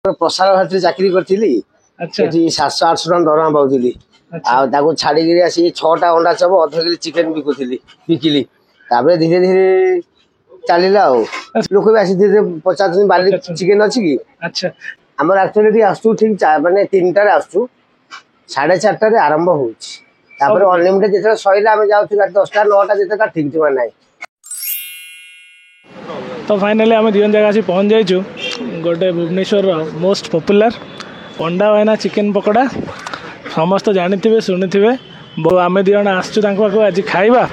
प्रसार भारती चाकरी करी 700-800 टका दरमा पाऊली छाड़ी आसी 6टा अंडा चप अध किलो चिकेन बिकिली धीरे धीरे चलला लोक भी आसी पचार बाली चिकेन अच्छी कि आमर एक्चुअली आसू ठीक मानने 3टार आसू 4:30 आरंभ हो अनलिमिटेड जो सैला आम जाऊँ 10टा 9टा जिते ठीक ठीक ना। तो फाइनाली आम दिवन जगह पहुँच जाइए गोटे भुवनेश्वर मोस्ट पॉपुलर पंडा भाईना चिकेन पकोड़ा समस्त जानी थे शुणी थे आम दिज आसू आज खाइबा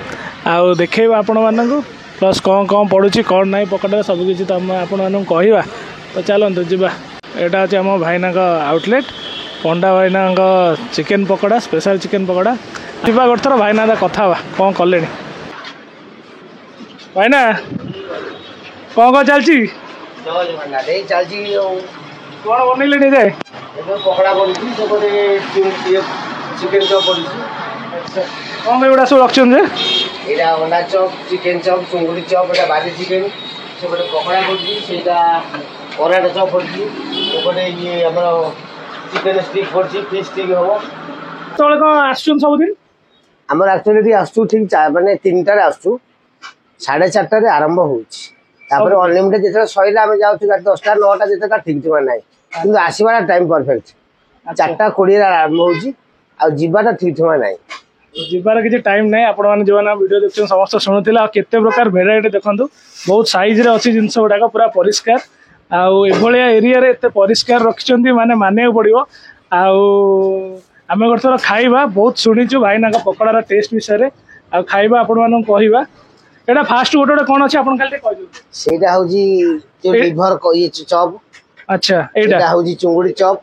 आउ देखा आपण मानू प्लस कौन कौन पड़ुची कौन ना पकोड़ा सबकि तुम आपण कहवा। तो चलतु जा यहाँ हूँ आम भाईना आउटलेट पंडा भाईना chicken pakora special chicken pakora जा गोटे थर भाईना कथा कौन कले भाईना कौन कौन चलती कौन बनइले जाए पकड़ा पड़ी चिकेन चप पड़ी कौन एगुड़ा सब रखते यहाँ अंडा चप चिकेन चप चुंगुड़ी चप यहाँ बाली चिकेन से गोटे पकड़ा पड़ी पराठा चप पड़ी ये आम चिकेन स्टिक पड़ी फिश स्टिक हम तो कौन आसुन सबुदिन आमर एक्चुअली आसू ठीक मानने 3टार आसू 4:30 आरंभ हो अनलिमिटेड जो सैला आम जाऊँ 10टा 9टा जिते ठीक ठीक ना कि आसवा टाइम परफेक्ट 4:20 आरंभ होवाटा ठीक ठीक ना जीवार किसी टाइम ना आपण जो वीडियो देखते समस्त शुणुला केते प्रकार भेराइटी देखूँ बहुत साइज अच्छी जिनस गुड़ाक पूरा परिष्कार आउलिया एरिया एत परिष्कार रखिंट माने मानिया पड़ो आम गोटे थर खाइबा बहुत शुणीचु भाईना पकोड़ार टेस्ट विषय में खाइबा आपण कहवा एटा फास्ट गोटे गोटे कौन अच्छे आप सेटा हूँ लिवर ये चप अच्छा एटा हूँ चुंगुड़ी चप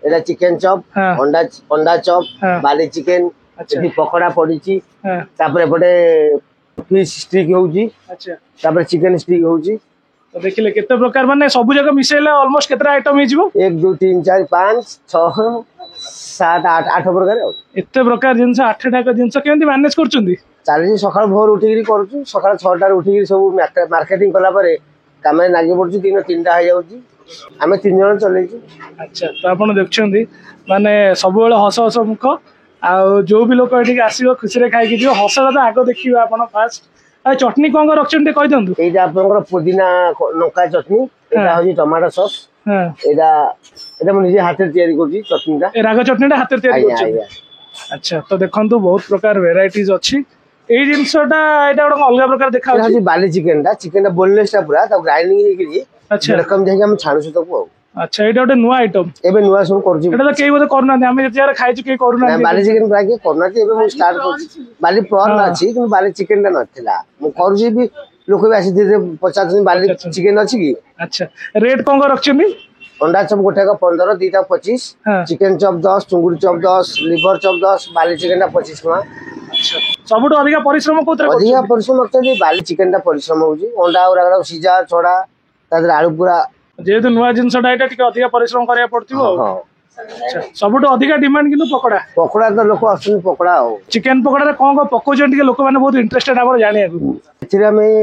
एटा चिकेन चप अंडा चप बाली चिकेन पकोड़ा पड़ी एपटे फिश स्टिक हो चिकेन स्टिक हो देखिले केते प्रकार माने सब जगह मिसेला ऑलमोस्ट केतरा आइटम हिजबो 1 2 3 4 5 6 7 8 प्रकार एते प्रकार जिंस 8टा का जिंस केमती मैनेज करचुंदी चली सकाळ भोर उठिकी करूँ सकाळ 6टार उठिकी सब मार्केटिंग कला कम लगे पड़ू दिन 3टा हो आम 3 जन चलैछु। अच्छा तो आप देखुं माने सब हस हस मुख आउ जो भी लोक ये आसो खुशी खाई जो हसटा तो आग देखिए आप फास्ट चटनी कौन रखते कही दिखाँ ये आप पुदीना लंका चटनी यहाँ हूँ टमाटो सॉस यहाँ मुझे हाथ तैयारी चटनीटा राग चटनीटा हाथ तैयारी। अच्छा तो देखो बहुत प्रकार वेराइटीज अच्छी ये जिनसटा यहाँ गोटे अलग प्रकार देखा बाली चिकेन बोनलेसटा पूरा ग्राइंडिंग रकम देखे छाणुछु तक। अच्छा ये गोटे नुआ आइटम एबे नुआ सब करछि एटा तो केई बोले करूना हम जे खाइछु केई करूना बाली चिकेन प्राय के करूना एबे मु स्टार्ट करछि बाली प्रॉन अछि कि बाली चिकेन टा नथिला मु करछि भी लोक भी आसी दे 50 बाली चिकेन अछि कि। अच्छा रेट कोन रखछनी अंडा चप गोटे का 15 2टा 25 चिकेन चप 10 चुंगुड़ी चप 10 लिवर चप 10 बाली चिकेन टा 25 टका। अच्छा सबुठ अधिक परिश्रम कोतरे अधिक परिश्रम एक्चुअली बाली चिकेन टा परिश्रम होउछि अंडा और सीजा छोड़ा तादर आलू पूरा जेहेतु नुआ जिनसटा यहाँ टे अधिक परिश्रम करा पड़ो। सबुठ अधिक डिमांड कि पकोड़ा पकोड़ा तो लोक आस पकोड़ा चिकेन पकोड़ा कौन कौन पकाउन लोक मैंने बहुत इंटरेस्टेड आप जाना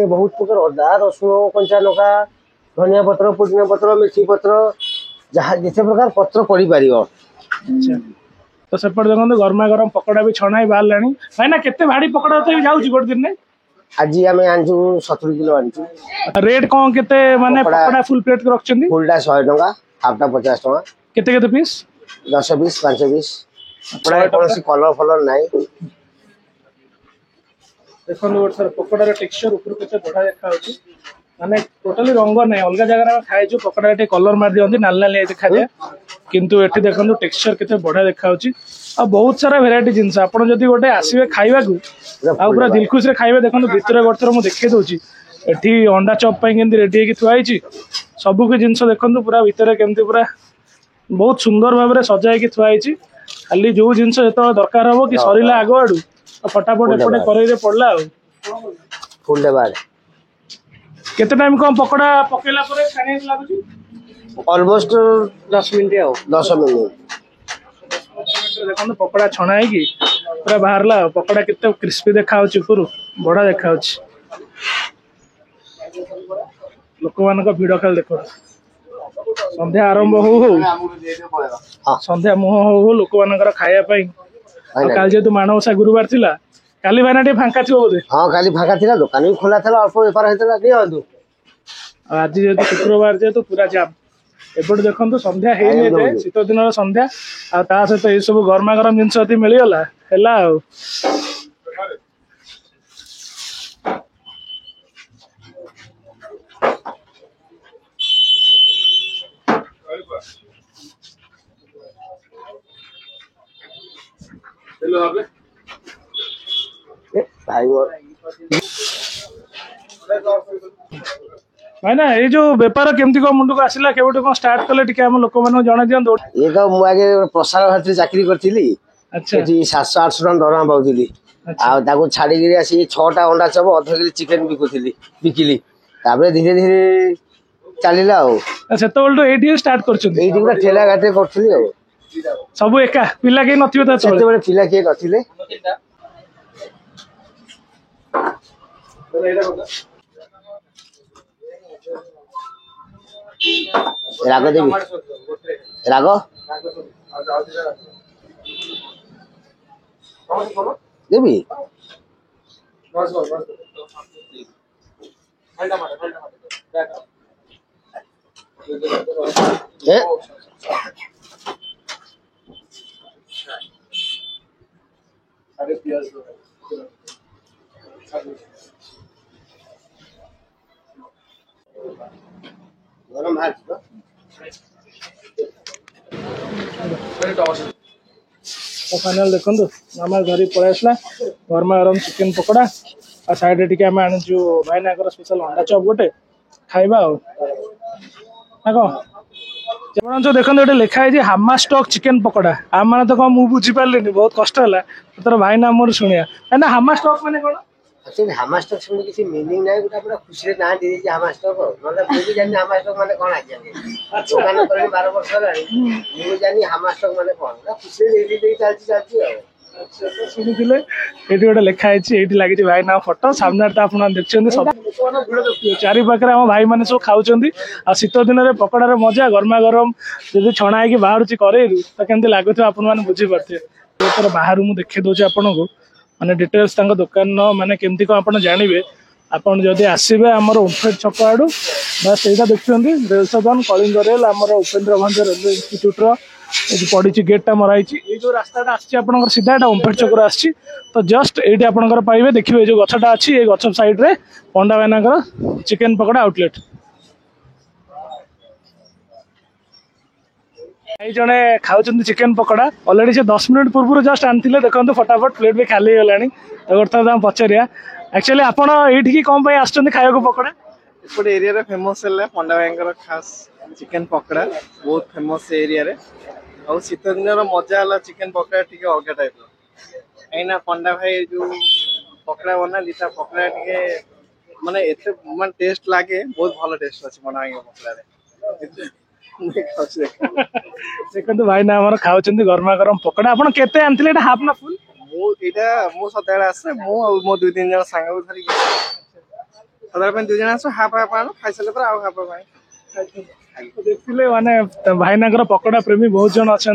बहुत प्रकार अदा रसुण कंचा लंका धनिया पत्र पुदीना पत्र मेथी पत्र जहाँ जिते प्रकार पत्र पड़ पार। तो सेपट देखो गरमा गरम पकोड़ा भी छणा बाहर भाई ना केते भाड़ी पकोड़ा तो जाऊँ गोटे दिन में आज आम आनचु 70 किलो आनचु। रेट कौन केते माने पकोड़ा फुल प्लेट के रखछंदी फुलटा 100 टका हाफटा 50 टका केते केते पीस 10 20 5 20 पकोड़ा कौन सी कलर फलर नाही देखो गोटे सर पकोड़ा टेक्सचर ऊपर केते बढ़ा देखा होची माने टोटली रंग नाही अलग जगह रे खाइछु पकोड़ा टे कलर मार दियंती नाल नाल देखा जाय किंतु एठी देखंतु टेक्सचर केते बढ़ा देखा होची आ बहुत सारा वेराइटी जिनस आपन जदी गोटे आसीबे खाइबा को आ पूरा दिलखुश रे खाइबे देखंतु भितर गोटे मु देखे दोची एठी अंडा चप पई केंदी रेडी हेकी थुआइची सबु के जिनस देखंतु पूरा भितर केंदी पूरा बहुत सुंदर भाबरे सजाइकी थुआइची खाली जो जिनस जतो दरकार हबो कि सरीला आगो आडू फटाफट एपटे करई रे पड़ला फुल दे बाद केते टाइम कम पकोड़ा पकेला परे खाने लागुची ऑलमोस्ट 10 मिनिट आओ 10 मिनिट देखो पकोड़ा छणा है कि पूरा बाहरला पकोड़ा केते क्रिस्पी देखा होची ऊपर बड़ा देखा होची लोक मान भिड़ खाली देखो संध्या आरंभ हो संध्या मुह हो लोक मान खाया काल जेहेतु माणवसा गुरुवार थिला काली भाईना टे फांका थी बोधे। हाँ काली फांका थिला दुकान भी खोला था अल्प बेपार होता नहीं आज जेहेतु शुक्रवार जेहेतु पूरा जाम एपटे देखो संध्या है शीत दिन संध्या आ सहित ये सब गरमा गरम जिनस यदि मिलगला है। भाई ना ये जो बेपार केमती को मुंड को आसला केवटे को स्टार्ट कले टिके हम लोक मानक जणा दियंतो। ये तो मु आगे प्रसार भारती चाकरी करथिली। अच्छा एठी 700-800 टन दरमा पाउथिली। आ ताको छाडी गिरी आसी 6टा अंडा चब अध किलो चिकन बिकिली ताबरे धीरे धीरे चलीला हो। अच्छा तो बोलतो एठी स्टार्ट करछन एठी पूरा ठेला गाटे करथिली हो सब एका पिला के नथियो त चले सेते पिला के नथिले राग देवी राग देवी गरम भात तो फाइनल देखो आम घर पलि आसला गरमा गरम चिकेन पकोड़ा आ साइड टिके आम आणु भाईना स्पेशल अंडा चप गोटे खाइबा कौन जो देखो ये लिखाई है हामा स्टॉक चिकेन पकोड़ा आम मैंने तो कौन मुझे बुझीपारे बहुत कष्ट है तर भाईना मोर शुणिया ना हामा स्टॉक मैंने कौन एक्चुअली हामा स्टॉक सुन किसी मीनिंग नाही गोटा पूरा खुशी रे ना दे दे हामा स्टॉक मतलब मु भी जानि हामा स्टॉक माने कोन आ जाने दुकान करे 12 वर्ष लानी मु जानि हामा स्टॉक माने कोन ना खुशी रे दे दे चलती अच्छा तो शुणुले ये गोटे लिखाई ये लगी भाई ना फोटो सामने तो आप देखते सब चारि पाखे आम भाई मैंने सब खाऊँ आ शीत दिन में पकड़ार मजा गरमा गरम जब छणा होगी बाहर करेलू तो केमती लगुच आपने बुझीपारे बाहर मुझे देखी दूसरी आपन को माने डिटेल्स दुकान माने केमती कौन आप जानवे आपड़ जदि आसवे आमर ओमफेड छक आड़ू बस यहाँ देखते रेल सदन कलिंग रेल आमर उपेन्द्र भंज रेलवे इन्स्टिट्यूट पड़ी गेटा मराई ये जो रास्ता आप सीधा यहाँ ओमफेड छक आसी तो जस्ट ये आप पाइबे देखिए जो गछटा अच्छी ये गछ साइड रे पंडा भाईना चिकेन पकोड़ा आउटलेट जड़े खाऊँ चिकेन पकोड़ा अलरेडी से 10 मिनट पूर्व जस्ट आनी देखो फटाफट प्लेट भी खाली गला तो पचारिया एक्चुअली आपड़ ये कौन खाया पकोड़ा एपटे एरिया फेमस है पंडा भाई खास चिकेन पकोड़ा बहुत फेमस एरिया और शीत दिन मजा है चिकेन पकोड़ा टी अलग टाइप कहीं पंडा भाई जो पकोड़ा बना पकोड़ा टे माने एते माने टेस्ट लागे बहुत भल टेस्ट अच्छे पंडा भाई पकोड़ा देखो भाई ना आम खाऊँ गरमा गरम पकोड़ा आप केते आनते हाफ ना फुल मु सदा आसे मो 2-3 जन सांग को धरी सदा 2 जन आस हाफ हाफ आनो खाई सारे पर हाफ देखिले माने भाईना पकोड़ा प्रेमी बहुत जन अच्छा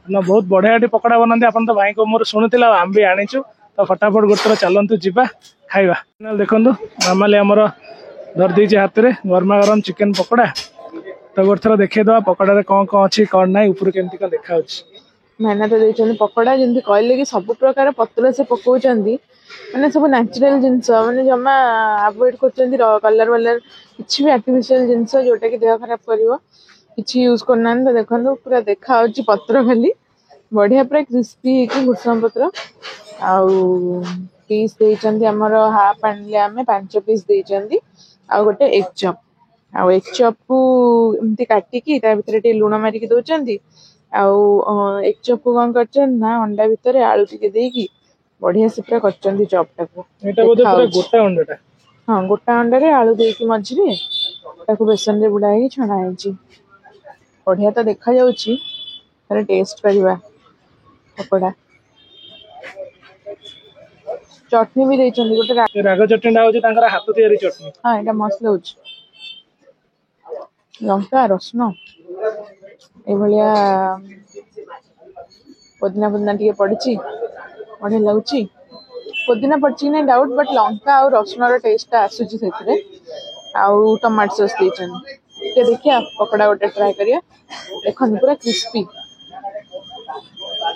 बहुत बढ़िया पकोड़ा बनाते आप तो भाई को मोर शुणुला आम भी आनीचु तो फटाफट गोटे चलतु जावा खाइबा देखो नॉर्मली आमर धरदे हाथ में गरमा गरम चिकेन पकोड़ा तो गोटे थर देखा पकोड़ा कौन कौन अच्छी कौन ना ऊपर केमती कौन देखा मैंने तो देखते पकोड़ा जमी कहले कि सब प्रकार पत्र से पकाउं मैंने सब नेचुरल जिनस मैंने जमा अवॉइड कर कलर वलर किसी भी आर्टिफिशियल जिनस जोटा कि देह खराब कर किसी यूज करना तो देखो पूरा देखा पत्र खाली बढ़िया पूरा क्रिस्पी भूषण पत्र पीस देमर हाफ आने आम 5 पीस देती आ गोटे एग चप आ एग चप को एमती काटिकी भर लुण मारिकी दौरान एग चप को कौन कर अंडा भितर आलू टिके देकी बढ़िया से पूरा कर चपटा को हाँ गोटा अंडे आलू देकी मझे बेसन रे बुड़ाई छणा है बढ़िया तो देखा जा टेस्ट करवा पकोड़ा चटनी भी देइछन गोटे राग चटनी हाथ तैयारी चटनी हाँ यहाँ मस्त लगे लंका रसुण एभलिया पुदीना पुदीना टे पड़ी बढ़िया लगुच पुदीना पड़ी ना डाउट बट लंका और रसुण टेस्ट आसूची से आउ टमाटो सॉस देते देखिए पकोड़ा गोटे ट्राए करिए देखो पूरा क्रिस्पी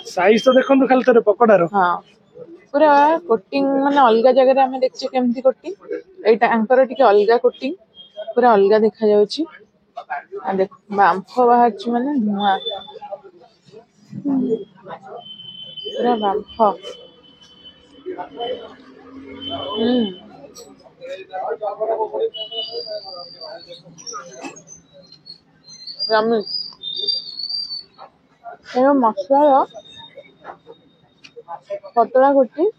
साइज तो देखो खाली थोड़े पकोड़ार हाँ पूरा कोटिंग माने अलग जगह आम देखचे केमती कोटिंग एंकर टिके अलग कोटिंग पूरा अलग देखा जाउची आ देख बांफ बाहर माने धुआं पूरा बांफ यम्मी मसला पतला कोटिंग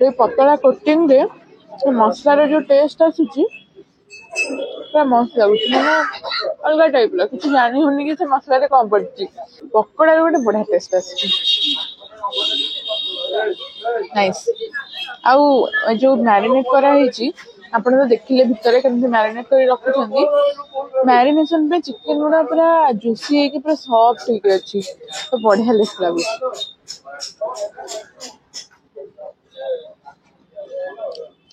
तो पतला कोटिंग रे मसलार जो टेस्ट आसूची पूरा मस्त लगुच मैंने अलग टाइप किसी जानी होनी कि मसला रे कम पड़ी पकोड़ा गोटे बढ़िया टेस्ट आसूची नाइस आउ जो मैरिनेट कराई आपण तो देखिले भितर केमती मैरिनेट कर रखुछंती मैरिनेशन पे चिकन गुड़ा पूरा जुसी है कि पूरा सॉफ्ट होके अछि तो बढ़िया लागु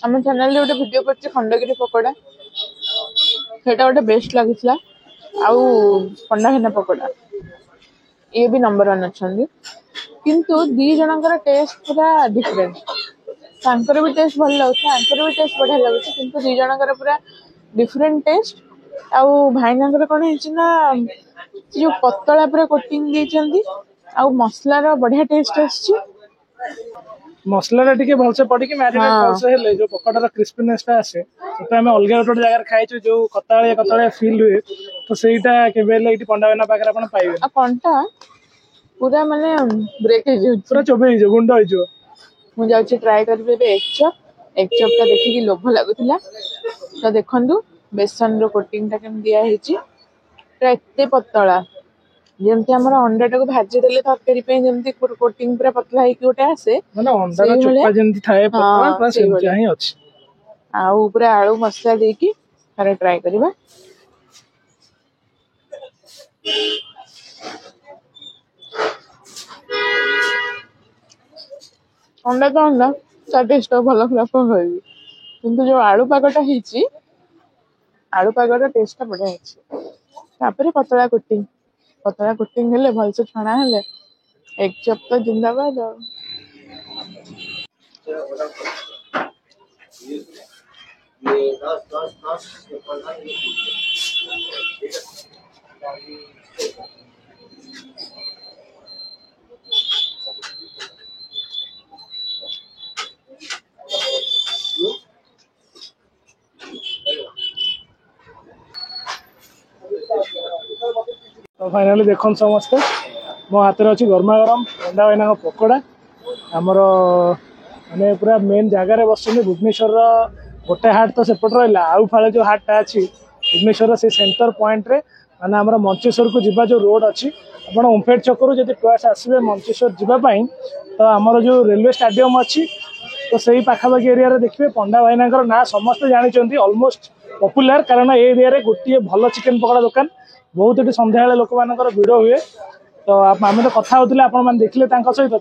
आम चैनल गोटे वीडियो करछि खंडगिरी पकोड़ा सेटा गोटे बेस्ट लागितला आउ पंडाखेना पकोड़ा ये भी नंबर 1 अच्छी किंतु दी जनकर टेस्ट पूरा डिफरेंट तांकर भी टेस्ट भल लगे भी टेस्ट बढ़िया लगे किंतु दी जनकर पूरा डिफरेंट टेस्ट आउ भाईनाकर कौन है जो पतला पूरा कोटिंग देइचंदी आउ मसलार बढ़िया टेस्ट आछि मसला टिके भलसे पड़ी कि मैरिनेट भलसे हेले जो पकोड़ार क्रिस्पीनेस टा आसे तो आम अलग गोटे जगह खाइछु जो कतालिया फील हुए तो सेटा केबे ले इटी पंडावेना पाखरे आपण पाइबे आ कंटा पूरा माने ब्रेक हे जो पूरा चोबे जो गुंड हो जो मु जाउछि ट्राई करबे एक चप ता देखि कि लोभ लागुतिला तो देखंदु बेसन रो कोटिंग ता केम दिया हेछि पूरा एते पतला जेमती हमर अंडा टाको भाजी देले तरकारी पे जेमती कोटिंग पूरा पतला है कि ओटे आसे माने अंडा रो चोपा जेमती थाए पतला पूरा सेमती ही अछि आउ पूरा आलू मसला देकी थारे ट्राई करबा अंडा तो अंडा ता टेस्ट भल खराब होइबी किंतु जो आलू पागटा हिची आलू पागटा टेस्ट बढ़िया हिची तापरे पतला कोटिंग हेले भल से छणा हेले एक चप तो जिंदाबाद तो फाइनाली देखन समस्ते मो हाथ में अच्छी गरमा गरम अंडा भाईना पकोड़ा आमर माने पूरा मेन जगार बस भुवनेश्वर गोटे हाट तो सेपट रहा आउ फाले जो हाटा अच्छी भुवनेश्वर से सेंटर पॉइंट रे माने आमर मंचेश्वर को जीवा जो रोड अच्छी आप ओमफेड छकरू जब टुआर्स आसवे मंचेश्वर जीवाई तो आमर जो रेलवे स्टाडियम अच्छी तो सही पाखापाखि एरिया देखिए पंडा भाईना ना समस्ते जानते ऑलमोस्ट पॉपुलर कारण ए एरिया गोटे भल चिकेन पकोड़ा दुकान बहुत ये सन्ध्या लोक मान भिड़ हुए तो आम तो कथा होते आप देखिले सहित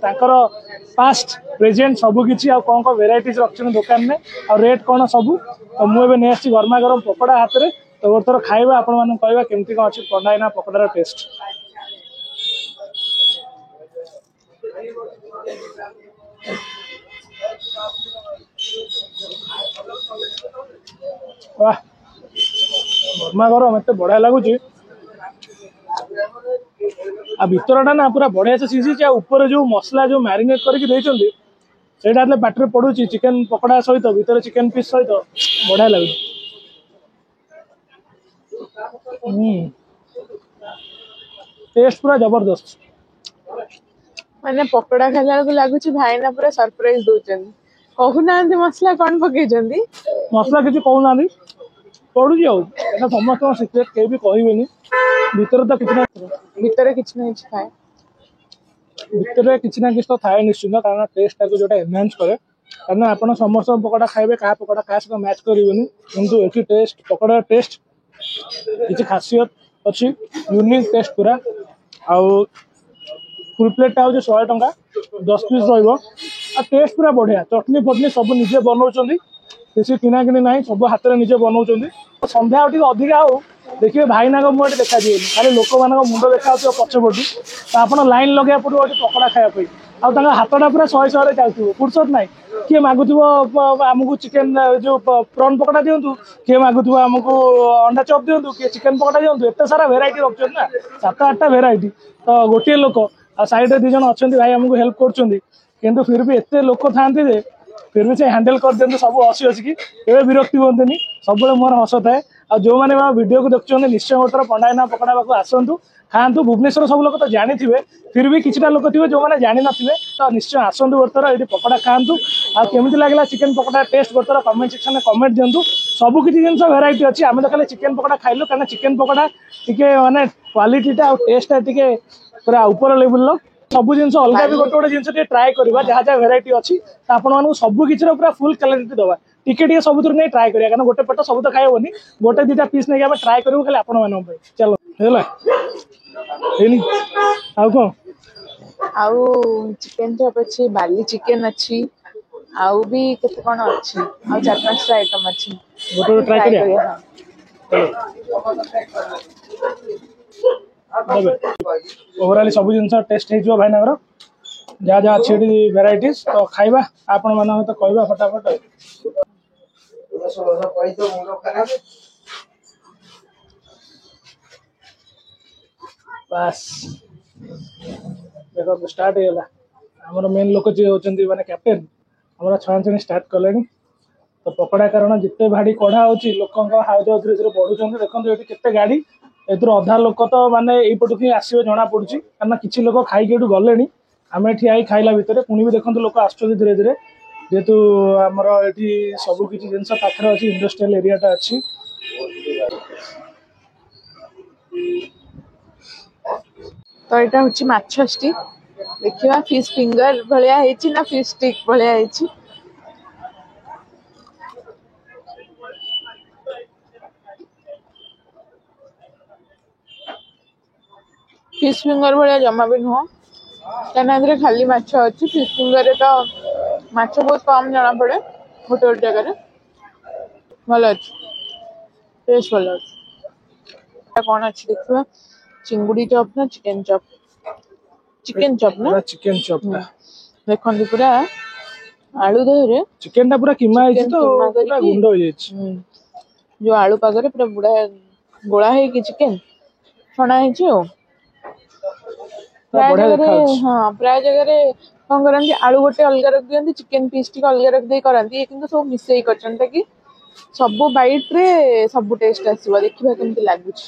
पास्ट प्रेजेंट सबकि कौन कौन भेराइटीज रखते दुकान में आ रेट कौन सब तो मुझे नहीं गरमा गरम पकोड़ा हाथ में तो गोटे थर खाଇବା आपण कहवा केमती कौन अच्छी पंडा भाईना पकोड़ार टेस्ट वाह गरमा गरम एत बढ़िया लगुच आ भितरटा ना पूरा बढ़िया से सीझी ऊपर जो मसला जो मैरिनेट करके पाटे पड़ू चिकेन पकोड़ा सहित भितर चिकेन पीस सहित बढ़िया लगे टेस्ट पूरा जबरदस्त माने पकोड़ा खाला लगुच भाईना पूरा सरप्राइज दउचन कहूना मसला कौन पकई मसला किसी कहूना पड़ू समस्त सिक्रेट कहीं भी कहबेनि भितर तो कितना थाए भितर किसी ना कि तो थाए निश्चित कारण टेस्ट जो एनहांस करे कारण आप समस्त पकोड़ा खाइबे क्या पकोड़ा क्या सहित मैच करेंगे किंतु ये टेस्ट पकोड़ा टेस्ट किसी खासियत अच्छी यूनिक टेस्ट पूरा आउ फुल प्लेटा हूँ 100 टंका 10 पीस रहा टेस्ट पूरा बढ़िया चटनी फटनी सब निजे बनाऊँ किसी किना किनी ना सब हाथ में निजे बनाऊँ संध्या अधिका हो देखिए भाईना मुझे देखा दिए खाली लोक मान मुंड देखा पछपटू तो आप लाइन लगे पड़ो पकड़ा खायापी हाथटा पूरा 100 चलती फुर्सत ना किए मागुव आमको चिकेन जो प्रॉन पकड़ा दिंतु किए मागुव आमको अंडा चप दिंतु किए चिकेन पकड़ा दिंतु एत सारा भेराइटी रखुन ना 7-8टा भेराइटी तो गोटे लोक आ साइड दीज अच्छा भाई आमको हेल्प कर फिर भी एत लोक था फिर भी से हैंडल कर दिखाते सब हसी हसिकी केवे विरक्ति हमें सब मोर हस थाए आ जो मैंने वीडियो को देखते निश्चय गोटर पंडायना पकड़ा पाक आसतु खातु भुवनेश्वर सब लोग तो जानी थे फिर भी किसी लोक थे जो मैंने जानी ना तो निश्चय आसतु गोटर ये पकड़ा खातु आमती लगे चिकेन पकड़ा टेस्ट गोटर कमेंट सेक्शन में कमेंट दिंतु सब किसी जिन भेराइटी अच्छी आम तो खाली चिकेन पकड़ा खाइलु कहीं चिकेन पकड़ा टी मानने क्वालिटीटा टेस्टा टी पूरा ऊपर लेवल सब जिन अलग भी गोटे गोटे जिन ट्राए करवा जहाँ जहाँ भेराइटी अच्छी आपको सब किसी पूरा फुल क्वालिटी दवा टिके सब नहीं ट्राए करा कारण गोटे पेट सब तो खाइबनी गोटे 2टा पीस नहीं आम ट्राए करूँ खाली आपण चलो आउ कौन आउ चिकेन चप अच्छी बाली चिकेन अच्छी आउ भी केते कौन अच्छी आउ 4-5टा आइटम अच्छी गोटे ट्राए करिया ओवराली सब जिन टेस्ट हो भाई ना जहाँ जहाँ अच्छी भेराइटीज तो खाइबा आपण मान तो कहवा फटाफट बस देखो स्टार्ट होगा आमर मेन लोक जी होती मैंने कैप्टेन आम छाणी स्टार्ट कले तो पकड़ा कारण जिते भाड़ी कढ़ा होची लोकों हाउ धीरे धीरे बढ़ुं देखो ये केते गाड़ी एथर अधा लोक तो माने यपटू ही आसवे जना पड़ी कारण किसी लोक खाई गले आम ठिया खाइला भितर पुणी भी देखते लोक आस धीरे धीरे जेहेतु आमर ये सब किसी जिन पाखे अच्छी इंडस्ट्रियल एरियाटा अच्छी तो यहाँ हूँ माछ स्टिक देखिए फिश फिंगर भाया ना फिश स्टिक भाया फिश फिंगर भाया जमा भी नुह क्या खाली माछ अच्छी फिश फिंगर तो माछ बहुत कम जना पड़े गोटे गोटे जगह भल अच्छे टेस्ट भल अच्छे कौन अच्छी देखा चिंगुड़ी चप ना चिकेन चप ना चिकेन चप देखो पूरा आलू देहरे चिकेन टा पूरा किमा है तो पूरा गुंड हो जाय जो आलू पागरे पूरा बुढ़ा गोला है कि चिकेन छणा है प्राय जगह कौन करती आलू गोटे अलग रख दिखती चिकेन पीस टी अलग रख दे करती कि सब मिसई कर कि सब बाइट रे सब टेस्ट आसो देखा केमती लगुच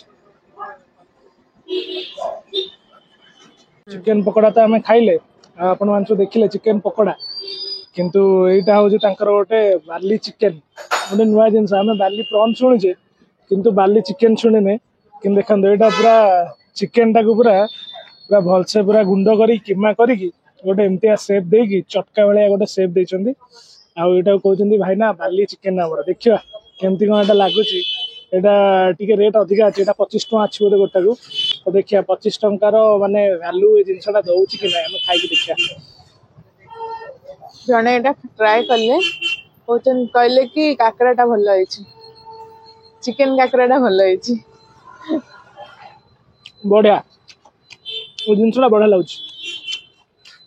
चिकेन पकोड़ा तो आम खाइले आपण मान देखिले चिकेन पकोड़ा किंतु एटा हूँ गोटे बार्ली चिकेन गोटे नुआ जिनस आम बार्ली प्रॉन शुणुचे किंतु बार्ली चिकेन शुणिने कि देखो यहाँ पूरा चिकेन टाक पूरा पूरा भलसे पूरा गुंड करी किमा करी गोटे एमतिया सेप देकी चटका भाया गोटे सेप देइछंदी आउ एटा कहउछंदी भाई ना बार्ली चिकेन हमर देखियो केमती कोन एटा लागुची एटा टिके रेट अधिका अछि एटा 25 टका अछि गोटे गोटा को तो देखिया 25 टंकार माने वैल्यू ए जिनसटा दउची कि नै हम खाइ के देखिया जने एटा ट्राई करले कहउछन कहले कि काकराटा भल होइछि चिकेन काकराटा भल होइछि बढ़िया वो जिनसटा बढ़िया लागुची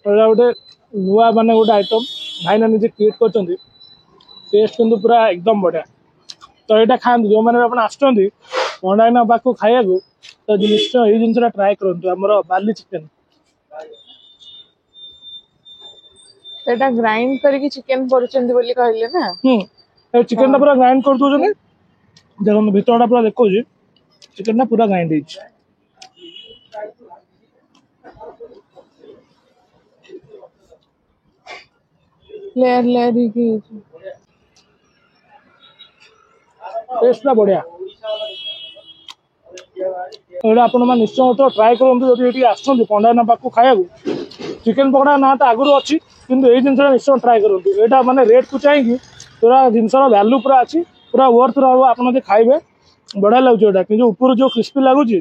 एटा गोटे नुआ माने गोटे आइटम भाईना निजे क्रिएट करछंदी टेस्ट किंतु पूरा एकदम बढ़िया तो यहाँ खाते जो मैंने आसुँच पंडायना पाक खाया तो निश्चय ये जिनसा ट्राए करूँ आमर बार्ली चिकेन एटा ग्राइंड करके चिकेन करछंदी बोली कहले ना चिकेन पूरा ग्राइंड कर दोछन देखो भितरटा पूरा देखो चिकेन पूरा ग्राइंड होइछ लेयर लेयर की टेस्ट बढ़िया आप निश्चय तो ट्राए करूँ जब ये आस पंडायना पाक खाया चिकेन पकोड़ा ना तो आगुरी अच्छी किंतु ये जिनसा निश्चय ट्राए करूँ यहाँ माने रेट को चाहिए पूरा जिनसर वैल्यू पूरा अच्छी पूरा वर्थ रहा आप खाइबे बढ़िया लगुच कि ऊपर जो क्रिस्पी लगुच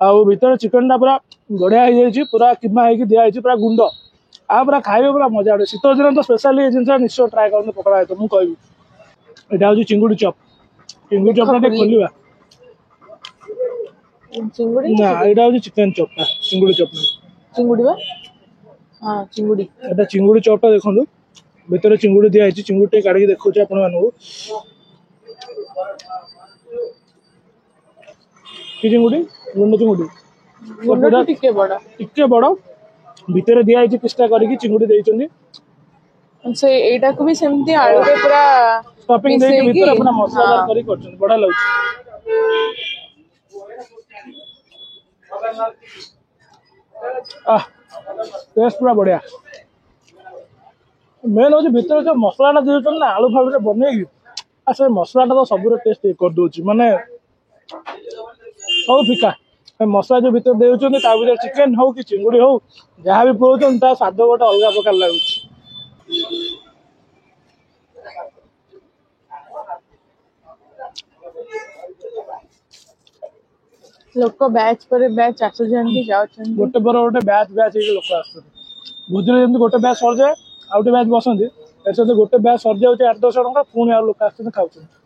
आउ भीतर चिकेन टा पूरा बढ़िया हो जाए पूरा किमा होगी दिखाई पूरा गुंड आ पूरा खाइबे पूरा मजा आए शीत दिन तो स्पेशल ये जिन निश्चय ट्राए कर पकड़ा तो मुझे कहबी यहाँ हूँ चिंगुड़ी चप टा खोलिया चिंगुड़ी ना यहाँ हूँ चिकेन चपटा चिंगुड़ी चप चिंगुड़ी बा हाँ चिंगुड़ी एटा चिंगुड़ी चपटा देखो भितर चिंगुड़ी दिखाई चिंगुड़ी काढ़ी देखा आपको कि चिंगुड़ी गुंड चिंगुड़ी गुंडा टिके बड़ा टिके बड़ भितर दिखाई किस्ता करके चिंगुड़ी देइछन्ती से एटा को भी सेमती आलू रे पूरा स्टफिंग देके मिसेकी, भितर अपना मसाला हाँ। करी करछन बड़ा लागछ टेस्ट पूरा बढ़िया मेन हूँ भितर जो मसलाटा देउछन ना आलू फालू रे बनेगी आ से मसलाटा तो सब टेस्ट कर दउछि माने सब फिका मसला जो भितर देउछन ता भितर चिकेन हो कि चिंगुड़ी हो जहाँ भी पुरौछन ता स्वाद गोटे अलग प्रकार लागुछि लोक बैच पर बैच आसुचंती जाउचंती गोटे पर गोटे बैच लोक आसुछन्ति भोजन जमी गोटे बैच सर जाए आउ गोटे बैच बसंती एसे गोटे बैच सर जाऊँ 8-10 टଙ୍କା पुणी आ लोक आसुछन्ति खाउछन्ति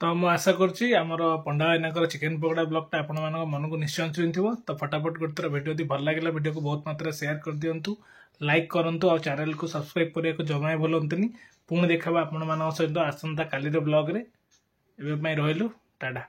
तो मुझे आशा करुच्ची आमर पंडा भाईना चिकेन पकोड़ा ब्लॉगटा आपण मन को निश्चय छुईंथिबो तो फटाफट गोटे वीडियो यदि भल लगे वीडियो को बहुत मात्रा शेयर कर दिंतु लाइक करंतु और चैनल को सब्सक्राइब करने को जमा भूलंतुनि पुणी देखा आपण सहित आसंता काली ब्लॉग रे एबे रहिलु टाटा।